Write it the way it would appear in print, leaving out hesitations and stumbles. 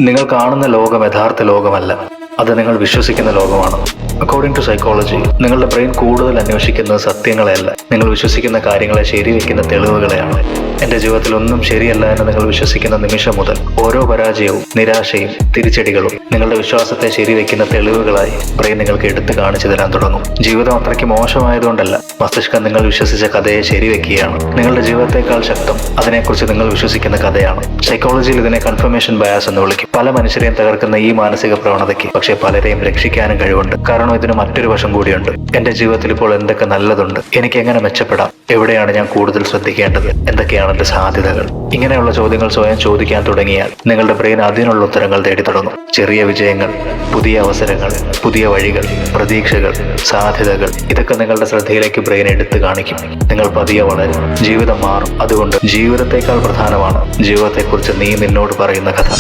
നിങ്ങൾ കാണുന്ന ലോകം യഥാർത്ഥ ലോകമല്ല, അത് നിങ്ങൾ വിശ്വസിക്കുന്ന ലോകമാണ്. അക്കോർഡിംഗ് ടു സൈക്കോളജി, നിങ്ങളുടെ ബ്രെയിൻ കൂടുതൽ അന്വേഷിക്കുന്നത് സത്യങ്ങളെയല്ല, നിങ്ങൾ വിശ്വസിക്കുന്ന കാര്യങ്ങളെ ശരിവെക്കുന്ന തെളിവുകളെയാണ്. എന്റെ ജീവിതത്തിൽ ഒന്നും ശരിയല്ല എന്ന് നിങ്ങൾ വിശ്വസിക്കുന്ന നിമിഷം മുതൽ ഓരോ പരാജയവും നിരാശയും തിരിച്ചടികളും നിങ്ങളുടെ വിശ്വാസത്തെ ശരിവെക്കുന്ന തെളിവുകളായി ബ്രെയിൻ നിങ്ങൾക്ക് എടുത്തു കാണിച്ചു തരാൻ തുടങ്ങും. ജീവിതം അത്രയ്ക്ക് മോശമായതുകൊണ്ടല്ല, മസ്തിഷ്കം നിങ്ങൾ വിശ്വസിച്ച കഥയെ ശരിവെക്കുകയാണ്. നിങ്ങളുടെ ജീവിതത്തെക്കാൾ ശക്തം അതിനെക്കുറിച്ച് നിങ്ങൾ വിശ്വസിക്കുന്ന കഥയാണ്. സൈക്കോളജിയിൽ ഇതിനെ കൺഫർമേഷൻ ബയാസ് എന്ന് വിളിക്കും. പല മനുഷ്യരെയും തകർക്കുന്ന ഈ മാനസിക പ്രവണതയ്ക്ക് പക്ഷേ പലരെയും രക്ഷിക്കാനും കഴിവുണ്ട്. കാരണം ഇതിന് മറ്റൊരു വശം കൂടിയുണ്ട്. എന്റെ ജീവിതത്തിൽ ഇപ്പോൾ എന്തൊക്കെ നല്ലതുണ്ട്, എനിക്ക് എങ്ങനെ മെച്ചപ്പെടാം, എവിടെയാണ് ഞാൻ കൂടുതൽ ശ്രദ്ധിക്കേണ്ടത്, എന്തൊക്കെയാണ് എന്റെ സാധ്യതകൾ, ഇങ്ങനെയുള്ള ചോദ്യങ്ങൾ സ്വയം ചോദിക്കാൻ തുടങ്ങിയാൽ നിങ്ങളുടെ ബ്രെയിൻ അതിനുള്ള ഉത്തരങ്ങൾ തേടി തുടങ്ങും. ചെറിയ വിജയങ്ങൾ, പുതിയ അവസരങ്ങൾ, പുതിയ വഴികൾ, പ്രതീക്ഷകൾ, സാധ്യതകൾ, ഇതൊക്കെ നിങ്ങളുടെ ശ്രദ്ധയിലേക്ക് ബ്രെയിൻ എടുത്തു കാണിക്കും. നിങ്ങൾ പതിയെ വളരും, ജീവിതം മാറും. അതുകൊണ്ട് ജീവിതത്തെക്കാൾ പ്രധാനമാണ് ജീവിതത്തെക്കുറിച്ച് നീ നിന്നോട് പറയുന്ന കഥ.